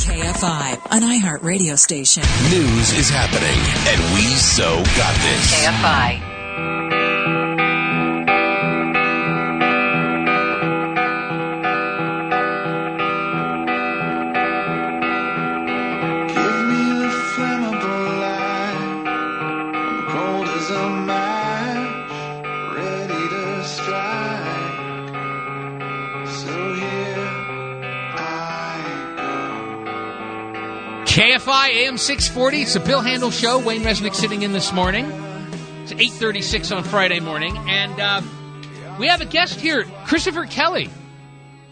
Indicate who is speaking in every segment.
Speaker 1: KFI, an iHeart radio station.
Speaker 2: News is happening, and we so got this.
Speaker 1: KFI.
Speaker 3: KFI AM 640. It's a Bill Handel show. Wayne Resnick sitting in this morning. It's 8:36 on Friday morning. And we have a guest here, Christopher Kelly,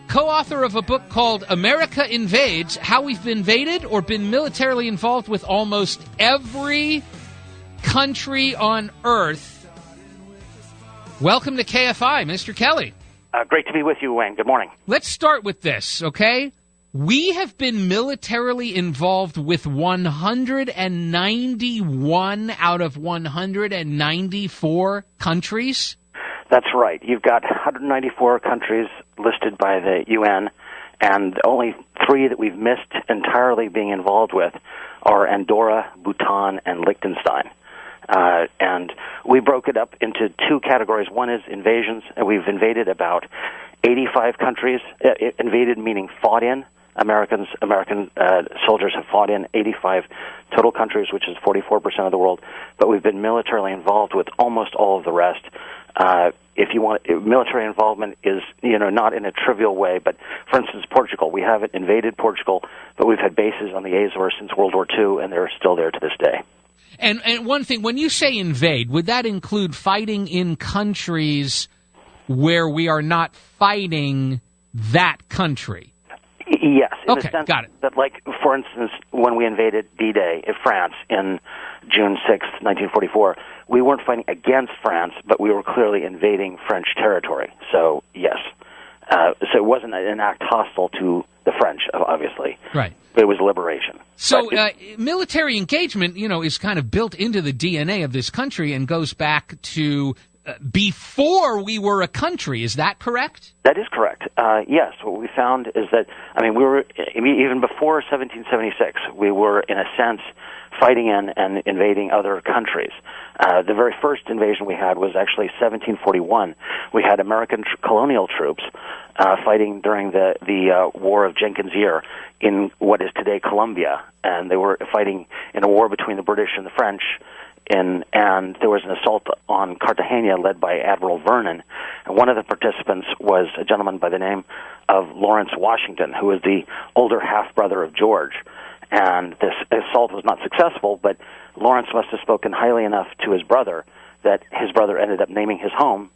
Speaker 3: co-author of a book called America Invades, How We've Been Invaded or Been Militarily Involved with Almost Every Country on Earth. Welcome to KFI, Mr. Kelly.
Speaker 4: Great to be with you, Wayne. Good morning.
Speaker 3: Let's start with this, okay? We have been militarily involved with 191 out of 194 countries.
Speaker 4: That's right. You've got 194 countries listed by the UN, and only 3 that we've missed entirely being involved with are Andorra, Bhutan, and Liechtenstein. And we broke it up into 2 categories. One is invasions, and we've invaded about 85 countries. Invaded meaning fought in. American soldiers have fought in 85 total countries, which is 44% of the world. But we've been militarily involved with almost all of the rest. If you want, military involvement is, not in a trivial way. But for instance, Portugal, we haven't invaded Portugal, but we've had bases on the Azores since World War II, and they're still there to this day.
Speaker 3: And one thing, when you say invade, would that include fighting in countries where we are not fighting that country?
Speaker 4: Yes, in the sense
Speaker 3: got it.
Speaker 4: that, like, for instance, when we invaded D-Day in France in June 6th, 1944, we weren't fighting against France, but we were clearly invading French territory. So, yes. So it wasn't an act hostile to the French, obviously.
Speaker 3: Right.
Speaker 4: But it was liberation.
Speaker 3: So military engagement, is kind of built into the DNA of this country and goes back to before we were a country. Is that correct?
Speaker 4: That is correct. Yes. What we found is that, we were, even before 1776, we were, in a sense, fighting in and invading other countries. The very first invasion we had was actually 1741. We had American colonial troops fighting during the War of Jenkins' Year in what is today Colombia, and they were fighting in a war between the British and the French. And there was an assault on Cartagena led by Admiral Vernon. And one of the participants was a gentleman by the name of Lawrence Washington, who was the older half-brother of George. And this assault was not successful, but Lawrence must have spoken highly enough to his brother that his brother ended up naming his home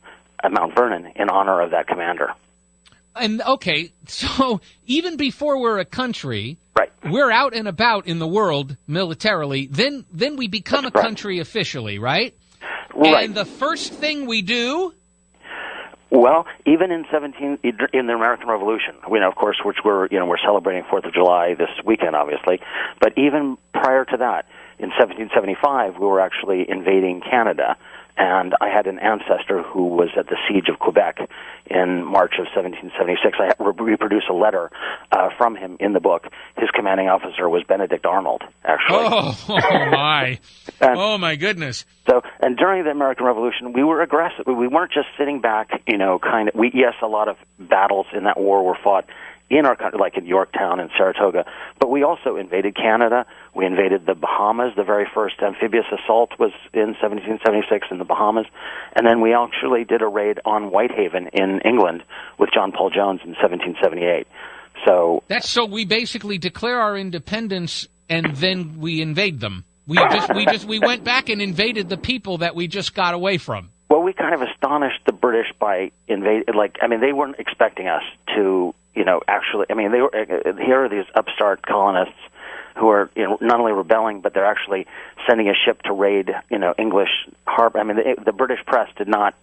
Speaker 4: Mount Vernon in honor of that commander.
Speaker 3: And, okay, so even before we're a country,
Speaker 4: right,
Speaker 3: we're out and about in the world militarily, then we become a country officially, right?
Speaker 4: Right.
Speaker 3: And the first thing we do...
Speaker 4: Well, even in the American Revolution, of course, which we're celebrating 4th of July this weekend, obviously, but even prior to that, in 1775, we were actually invading Canada. And I had an ancestor who was at the siege of Quebec in March of 1776. I reproduce a letter from him in the book. His commanding officer was Benedict Arnold, actually.
Speaker 3: Oh my. Oh, my goodness.
Speaker 4: So, and during the American Revolution, we were aggressive. We weren't just sitting back, yes, a lot of battles in that war were fought in our country, like in Yorktown and Saratoga, but we also invaded Canada. We invaded the Bahamas. The very first amphibious assault was in 1776 in the Bahamas, and then we actually did a raid on Whitehaven in England with John Paul Jones in 1778. So
Speaker 3: we basically declare our independence and then we invade them. We went back and invaded the people that we just got away from.
Speaker 4: Well, we kind of astonished the British by invading. They weren't expecting us to. Here are these upstart colonists who are not only rebelling, but they're actually sending a ship to raid English harbor. The British press did not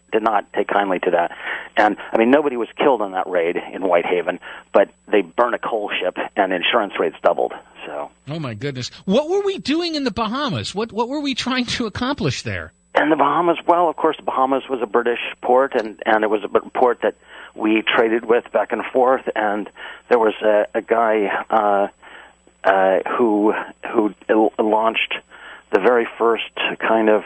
Speaker 4: take kindly to that, and nobody was killed on that raid in Whitehaven, but they burned a coal ship and insurance rates doubled. So,
Speaker 3: oh my goodness, what were we doing in the Bahamas? What were we trying to accomplish there?
Speaker 4: And the Bahamas, well, of course, the Bahamas was a British port, and it was a port that we traded with back and forth, and there was a guy who launched the very first kind of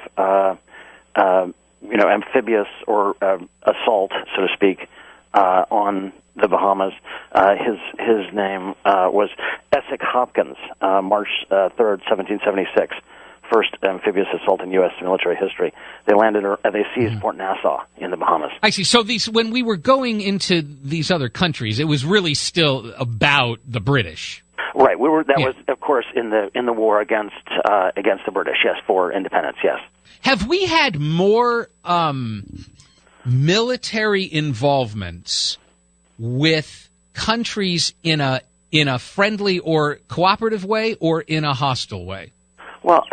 Speaker 4: amphibious or assault, so to speak, on the Bahamas. His name was Essex Hopkins, March 3rd, 1776. First amphibious assault in U.S. military history. They landed. They seized Port Nassau in the Bahamas.
Speaker 3: I see. So when we were going into these other countries, it was really still about the British.
Speaker 4: Right. That was, of course, in the war against the British. Yes, for independence. Yes.
Speaker 3: Have we had more military involvements with countries in a friendly or cooperative way, or in a hostile way?
Speaker 4: Well,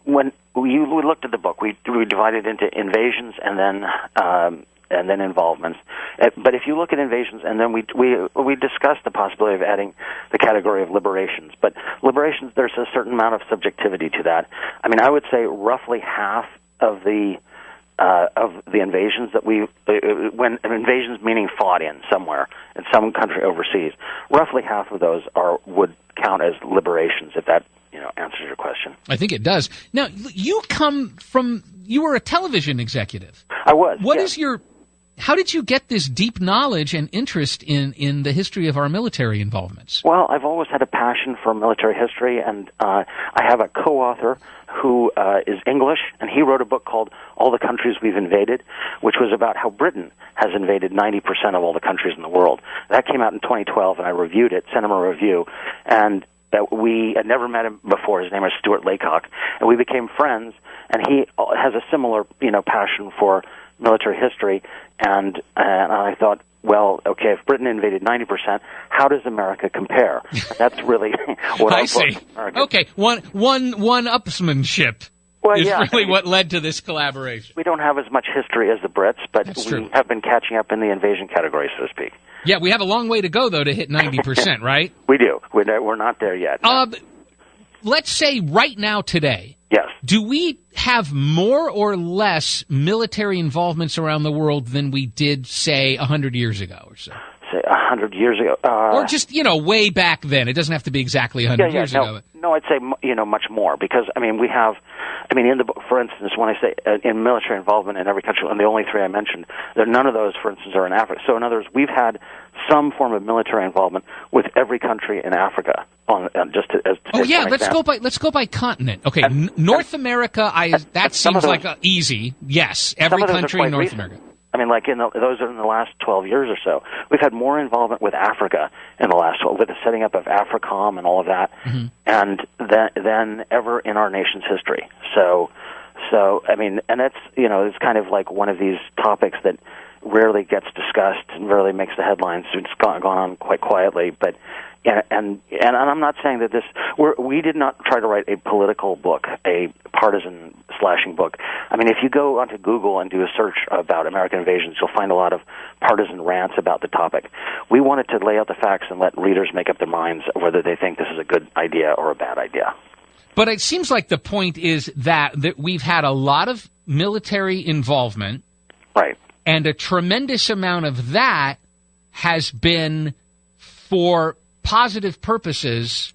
Speaker 4: when we looked at the book, we divided into invasions and then involvements. But if you look at invasions, and then we discussed the possibility of adding the category of liberations. But liberations, there's a certain amount of subjectivity to that. I mean, I would say roughly half of the invasions that when invasions meaning fought in somewhere in some country overseas, roughly half of those would count as liberations, if that answers your question.
Speaker 3: I think it does. Now, you were a television executive.
Speaker 4: I was.
Speaker 3: How did you get this deep knowledge and interest in the history of our military involvements?
Speaker 4: Well, I've always had a passion for military history, and I have a co-author who is English, and he wrote a book called All the Countries We've Invaded, which was about how Britain has invaded 90% of all the countries in the world. That came out in 2012, and I reviewed it, sent him a review, and we had never met him before. His name is Stuart Laycock, and we became friends, and he has a similar, passion for military history, and I thought, well, okay, if Britain invaded 90%, how does America compare? That's really what
Speaker 3: I see. Okay, one-upsmanship is really what led to this collaboration.
Speaker 4: We don't have as much history as the Brits, but we have been catching up in the invasion category, so to speak.
Speaker 3: Yeah, we have a long way to go, though, to hit 90%, right?
Speaker 4: We do. We're not there yet.
Speaker 3: Let's say right now, today.
Speaker 4: Yes.
Speaker 3: Do we have more or less military involvements around the world than we did, say, 100 years ago or so?
Speaker 4: Say 100 years ago?
Speaker 3: Or just, way back then. It doesn't have to be exactly 100 years ago.
Speaker 4: No, I'd say, much more. Because, we have, in the book, for instance, when I say in military involvement in every country, and the only three I mentioned, none of those, for instance, are in Africa. So, in other words, we've had some form of military involvement with every country in Africa.
Speaker 3: Let's go by continent. Okay, North America. That seems like easy. Yes, every country in North America.
Speaker 4: Those are in the last 12 years or so. We've had more involvement with Africa in the last 12, with the setting up of AFRICOM and all of that, and than ever in our nation's history. So and that's it's kind of like one of these topics that rarely gets discussed and rarely makes the headlines. It's gone on quite quietly, but. And I'm not saying that we did not try to write a political book, a partisan slashing book. If you go onto Google and do a search about American invasions, you'll find a lot of partisan rants about the topic. We wanted to lay out the facts and let readers make up their minds whether they think this is a good idea or a bad idea.
Speaker 3: But it seems like the point is that we've had a lot of military involvement.
Speaker 4: Right.
Speaker 3: And a tremendous amount of that has been for positive purposes,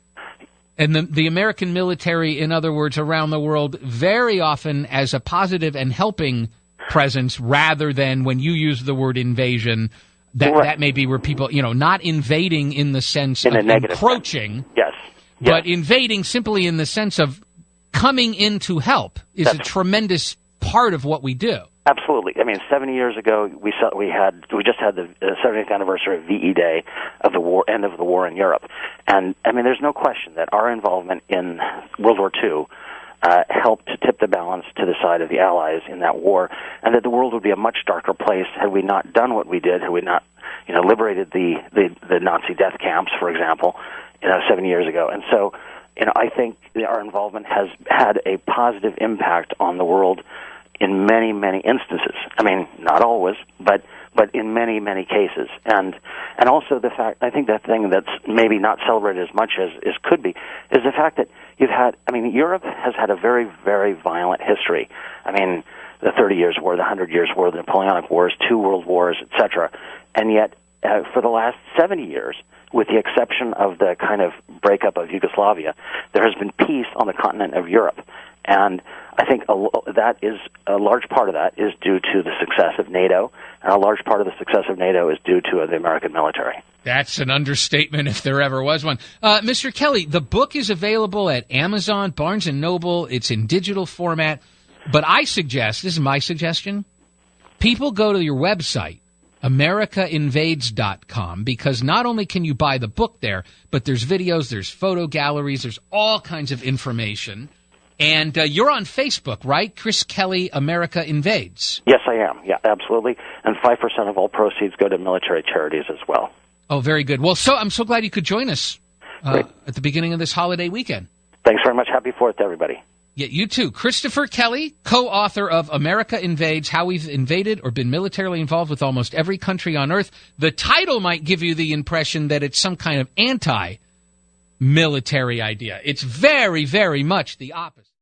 Speaker 3: and the American military, in other words, around the world, very often as a positive and helping presence, rather than when you use the word invasion, that may be where people, not invading in the sense of encroaching,
Speaker 4: yes,
Speaker 3: but invading simply in the sense of coming in to help is a tremendous part of what we do.
Speaker 4: Absolutely. 70 years ago, we just had the 70th anniversary of VE Day of the war, end of the war in Europe, and there's no question that our involvement in World War II helped to tip the balance to the side of the Allies in that war, and that the world would be a much darker place had we not done what we did, had we not, liberated the Nazi death camps, for example, 70 years ago, and so. I think our involvement has had a positive impact on the world in many, many instances. Not always, but in many, many cases. And also the fact, I think the thing that's maybe not celebrated as much as could be, is the fact that you've had, Europe has had a very, very violent history. The 30 Years' War, the 100 Years' War, the Napoleonic Wars, 2 World Wars, etc. And yet, for the last 70 years, with the exception of the kind of breakup of Yugoslavia, there has been peace on the continent of Europe. And I think that is a large part of that is due to the success of NATO, and a large part of the success of NATO is due to the American military.
Speaker 3: That's an understatement if there ever was one. Mr. Kelly, the book is available at Amazon, Barnes & Noble. It's in digital format. But I suggest, this is my suggestion, people go to your website, AmericaInvades.com, because not only can you buy the book there, but there's videos, there's photo galleries, there's all kinds of information. And you're on Facebook, right? Chris Kelly, America Invades.
Speaker 4: Yes, I am. Yeah, absolutely. And 5% of all proceeds go to military charities as well.
Speaker 3: Oh, very good. Well, I'm so glad you could join us at the beginning of this holiday weekend.
Speaker 4: Thanks very much. Happy 4th to everybody.
Speaker 3: Yeah, you too. Christopher Kelly, co-author of America Invades, How We've Invaded or Been Militarily Involved with Almost Every Country on Earth. The title might give you the impression that it's some kind of anti-military idea. It's very, very much the opposite.